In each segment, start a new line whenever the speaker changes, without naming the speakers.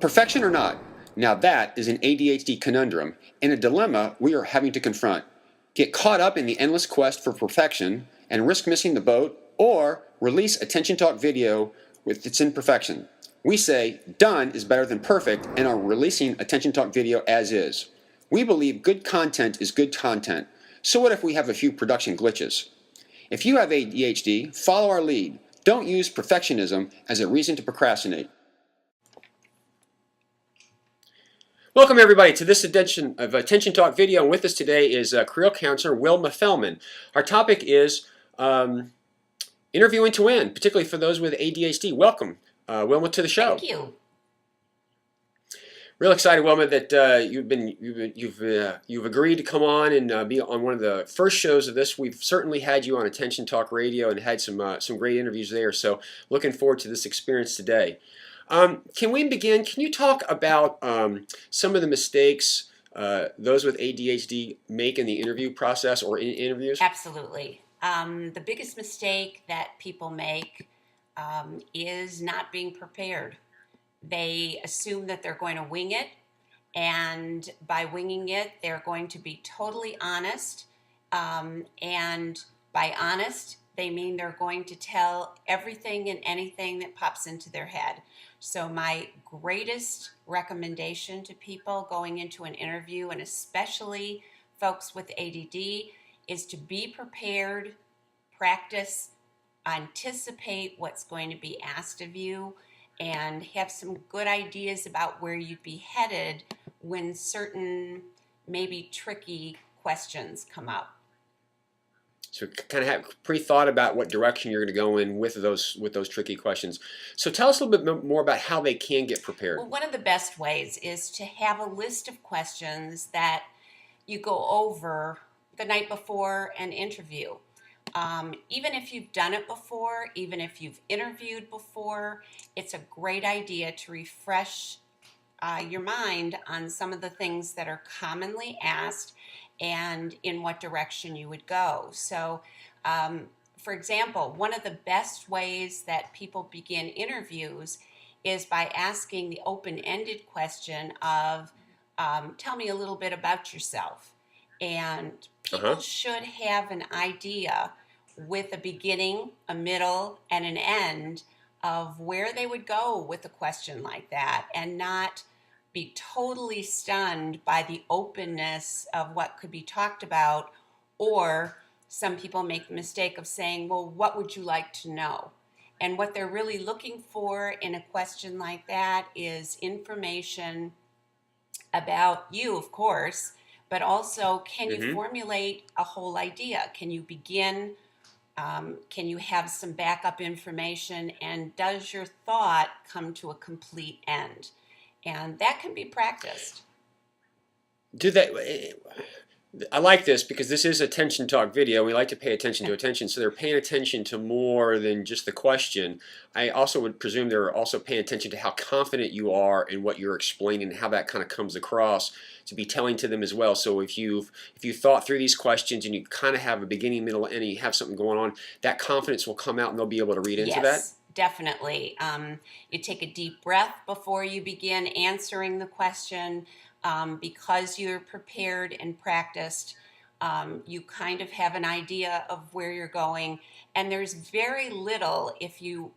Perfection or not? Now that is an ADHD conundrum and a dilemma we are having to confront. Get caught up in the endless quest for perfection and risk missing the boat, or release attention talk video with its imperfection. We say done is better than perfect and are releasing attention talk video as is. We believe good content is good content. So what if we have a few production glitches? If you have ADHD, follow our lead. Don't use perfectionism as a reason to procrastinate. Welcome everybody to this edition of Attention Talk Video, and with us today is career counselor Wilma Fellman. Our topic is interviewing to win, particularly for those with ADHD. Welcome, Wilma, to the show.
Thank you.
Real excited, Wilma, that you've agreed to come on and be on one of the first shows of this. We've certainly had you on Attention Talk Radio and had some great interviews there. So looking forward to this experience today. Can we begin? Can you talk about some of the mistakes those with ADHD make in the interview process or in interviews?
Absolutely. The biggest mistake that people make is not being prepared. They assume that they're going to wing it, and by winging it, they're going to be totally honest. And by honest, they mean they're going to tell everything and anything that pops into their head. So my greatest recommendation to people going into an interview, and especially folks with ADD, is to be prepared, practice, anticipate what's going to be asked of you, and have some good ideas about where you'd be headed when certain maybe tricky questions come up.
So kind of have pre-thought about what direction you're going to go in with those tricky questions. So tell us a little bit more about how they can get prepared.
Well, one of the best ways is to have a list of questions that you go over the night before an interview. Even if you've done it before, even if you've interviewed before, it's a great idea to refresh your mind on some of the things that are commonly asked and in what direction you would go. So, for example, one of the best ways that people begin interviews is by asking the open-ended question of, tell me a little bit about yourself. And people should have an idea with a beginning, a middle, and an end of where they would go with a question like that, and not be totally stunned by the openness of what could be talked about. Or some people make the mistake of saying, well, what would you like to know? And what they're really looking for in a question like that is information about you, of course, but also, can you formulate a whole idea? Can you begin? Can you have some backup information? And does your thought come to a complete end? And that can be practiced.
I like this because this is Attention Talk Video. We like to pay attention to attention, so they're paying attention to more than just the question. I also would presume they're also paying attention to how confident you are in what you're explaining and how that kind of comes across to be telling to them as well. So if you thought through these questions and you kind of have a beginning, middle, and you have something going on, that confidence will come out and they'll be able to read into that.
Yes, definitely. You take a deep breath before you begin answering the question. Because you're prepared and practiced, you kind of have an idea of where you're going, and there's very little, if you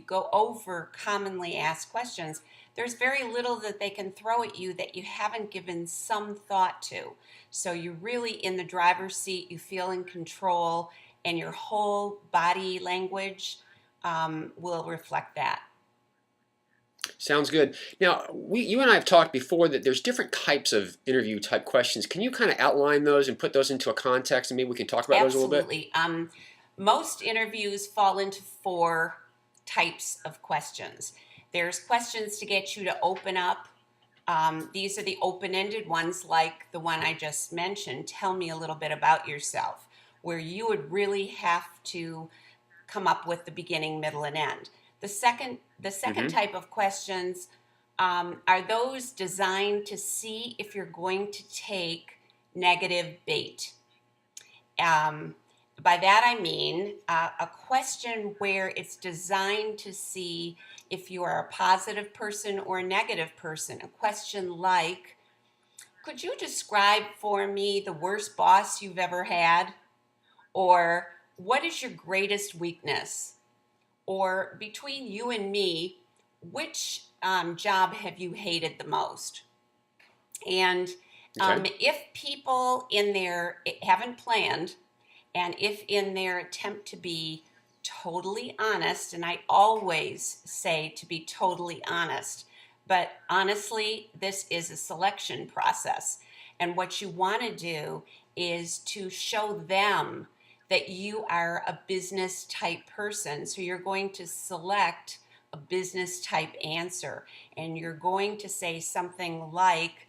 go over commonly asked questions, there's very little that they can throw at you that you haven't given some thought to. So you're really in the driver's seat, you feel in control, and your whole body language will reflect that.
Sounds good. Now, you and I have talked before that there's different types of interview type questions. Can you kind of outline those and put those into a context, and maybe we can talk about those a little bit?
Absolutely. Most interviews fall into 4 types of questions. There's questions to get you to open up. These are the open-ended ones, like the one I just mentioned. Tell me a little bit about yourself, where you would really have to come up with the beginning, middle, and end. The second type of questions are those designed to see if you're going to take negative bait. By that I mean a question where it's designed to see if you are a positive person or a negative person. A question like, could you describe for me the worst boss you've ever had? Or what is your greatest weakness? Or between you and me, which job have you hated the most? And
Okay.
if people in their haven't planned, and if in their attempt to be totally honest, and I always say to be totally honest, but honestly, this is a selection process. And what you want to do is to show them that you are a business type person. So you're going to select a business type answer, and you're going to say something like,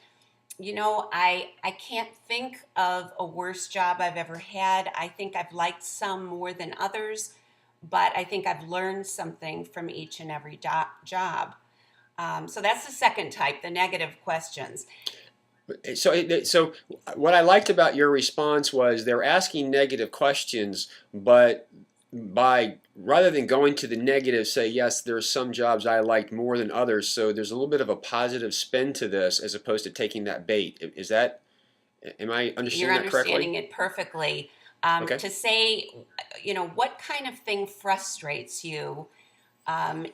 I can't think of a worse job I've ever had. I think I've liked some more than others, but I think I've learned something from each and every job. So that's the second type, the negative questions.
So what I liked about your response was they're asking negative questions, but by rather than going to the negative, say yes, there are some jobs I liked more than others. So there's a little bit of a positive spin to this, as opposed to taking that bait. Is that? Am I
You're
understanding that correctly?
understanding it perfectly.
Okay.
To say, what kind of thing frustrates you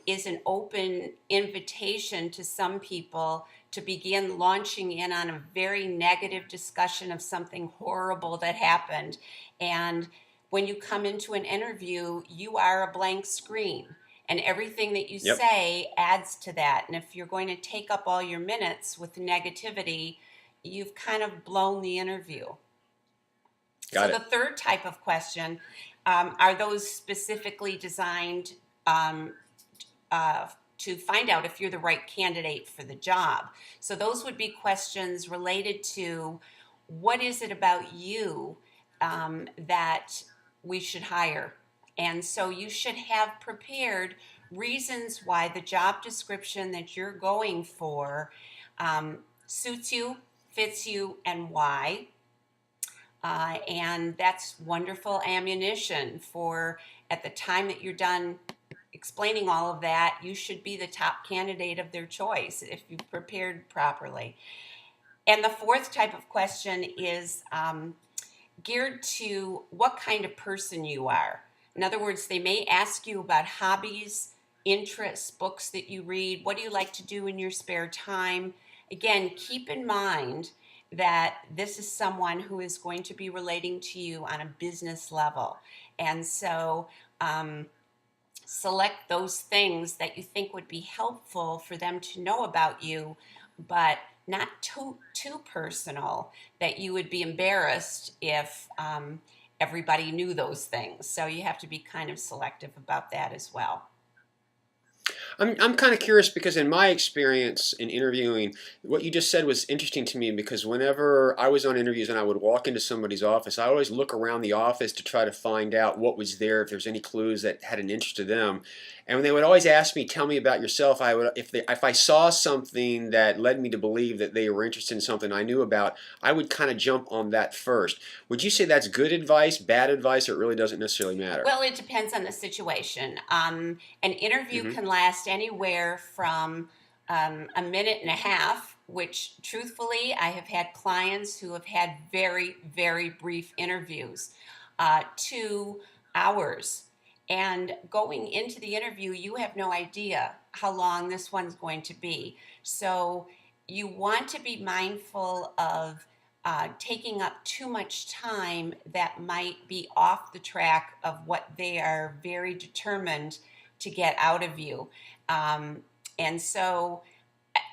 is an open invitation to some people to begin launching in on a very negative discussion of something horrible that happened. And when you come into an interview, you are a blank screen. And everything that you
Yep.
say adds to that. And if you're going to take up all your minutes with negativity, you've kind of blown the interview. So
Got
the
it.
third type of question, are those specifically designed um, to find out if you're the right candidate for the job? So those would be questions related to what is it about you that we should hire? And so you should have prepared reasons why the job description that you're going for suits you, fits you, and why. And that's wonderful ammunition for at the time that you're done explaining all of that, you should be the top candidate of their choice if you've prepared properly. And the fourth type of question is geared to what kind of person you are. In other words, they may ask you about hobbies, interests, books that you read. What do you like to do in your spare time? Again, keep in mind that this is someone who is going to be relating to you on a business level. And so, select those things that you think would be helpful for them to know about you, but not too personal that you would be embarrassed if everybody knew those things. So you have to be kind of selective about that as well.
I'm kind of curious because in my experience in interviewing, what you just said was interesting to me because whenever I was on interviews and I would walk into somebody's office, I always look around the office to try to find out what was there, if there's any clues that had an interest to them. And when they would always ask me, "Tell me about yourself," I would, if I saw something that led me to believe that they were interested in something I knew about, I would kind of jump on that first. Would you say that's good advice, bad advice, or it really doesn't necessarily matter?
Well, it depends on the situation. An interview
Mm-hmm.
can last anywhere from a minute and a half, which truthfully, I have had clients who have had very, very brief interviews, 2 hours. And going into the interview, you have no idea how long this one's going to be. So you want to be mindful of taking up too much time that might be off the track of what they are very determined to get out of you. And so,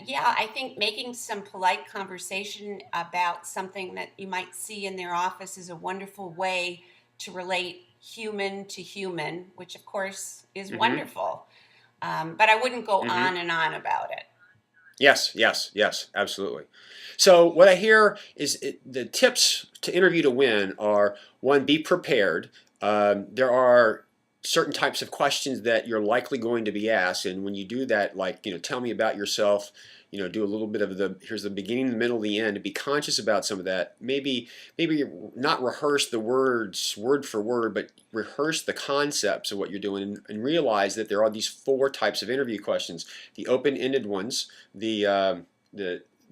yeah, I think making some polite conversation about something that you might see in their office is a wonderful way to relate human to human, which of course is
Mm-hmm.
wonderful. But I wouldn't go
Mm-hmm.
on and on about it.
Yes, yes, yes, absolutely. So what I hear is the tips to interview to win are: one, be prepared. There are certain types of questions that you're likely going to be asked. And when you do that, like, tell me about yourself, do a little bit of here's the beginning, the middle, the end, and be conscious about some of that. Maybe not rehearse the words word for word, but rehearse the concepts of what you're doing, and realize that there are these 4 types of interview questions: the open-ended ones, the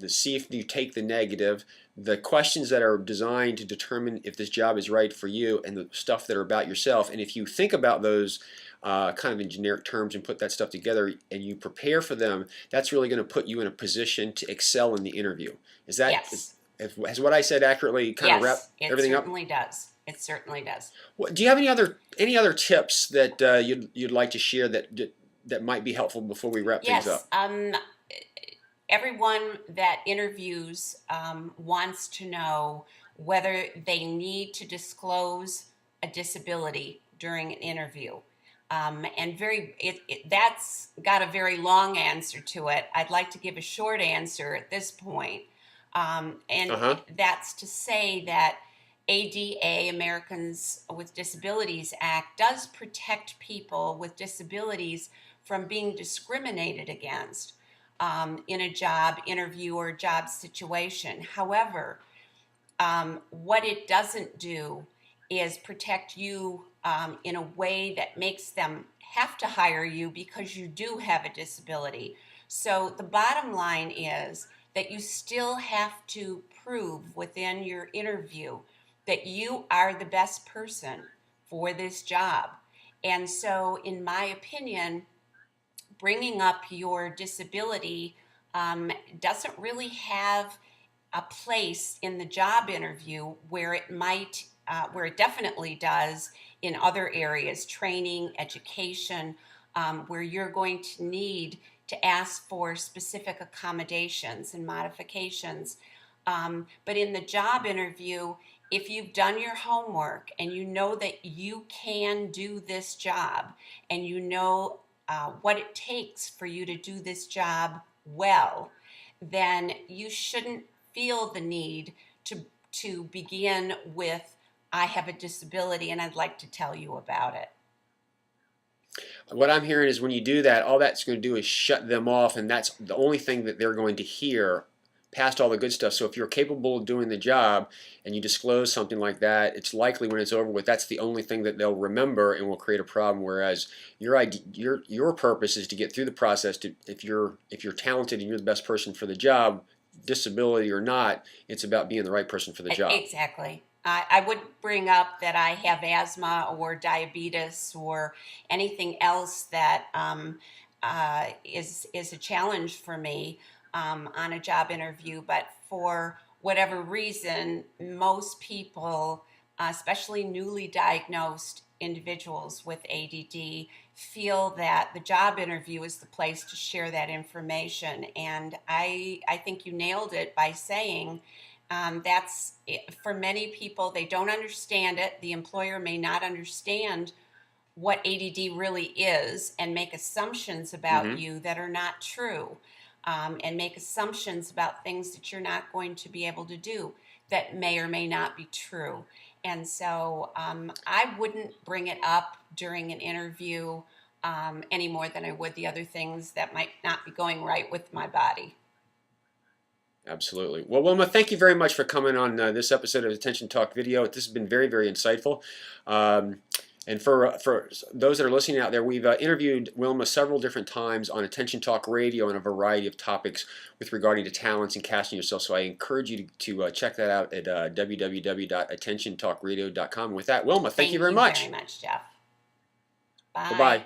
see if you take the negative, the questions that are designed to determine if this job is right for you, and the stuff that are about yourself. And if you think about those kind of in generic terms and put that stuff together and you prepare for them, that's really going to put you in a position to excel in the interview. Is that
Yes.
has what I said accurately kind of wrapped
Yes, it
everything up?
certainly does. It certainly does.
Do you have any other tips that you'd like to share that might be helpful before we wrap things
Yes.
up?
Everyone that interviews wants to know whether they need to disclose a disability during an interview. That's got a very long answer to it. I'd like to give a short answer at this point.
Uh-huh.
That's to say that ADA, Americans with Disabilities Act, does protect people with disabilities from being discriminated against in a job interview or job situation. However, what it doesn't do is protect you in a way that makes them have to hire you because you do have a disability. So the bottom line is that you still have to prove within your interview that you are the best person for this job. And so, in my opinion, bringing up your disability doesn't really have a place in the job interview where where it definitely does in other areas, training, education, where you're going to need to ask for specific accommodations and modifications. But in the job interview, if you've done your homework and you know that you can do this job and you know what it takes for you to do this job well, then you shouldn't feel the need to begin with, I have a disability and I'd like to tell you about it.
What I'm hearing is when you do that, all that's going to do is shut them off, and that's the only thing that they're going to hear past all the good stuff. So if you're capable of doing the job and you disclose something like that, it's likely when it's over with, that's the only thing that they'll remember and will create a problem. Whereas your purpose is to get through the process. If you're talented and you're the best person for the job, disability or not, it's about being the right person for the job.
Exactly. I wouldn't bring up that I have asthma or diabetes or anything else that is a challenge for me on a job interview. But for whatever reason, most people, especially newly diagnosed individuals with ADD, feel that the job interview is the place to share that information. And I think you nailed it by saying that's it. For many people, they don't understand it. The employer may not understand what ADD really is and make assumptions about
Hmm.
you that are not true, and make assumptions about things that you're not going to be able to do that may or may not be true. And so I wouldn't bring it up during an interview any more than I would the other things that might not be going right with my body.
Absolutely. Well, Wilma, thank you very much for coming on this episode of Attention Talk Video. This has been very, very insightful. And for those that are listening out there, we've interviewed Wilma several different times on Attention Talk Radio on a variety of topics with regarding to talents and casting yourself. So I encourage you to check that out at www.attentiontalkradio.com. With that, Wilma, thank you very
Thank you very
much.
much, Jeff. Bye.
Bye-bye.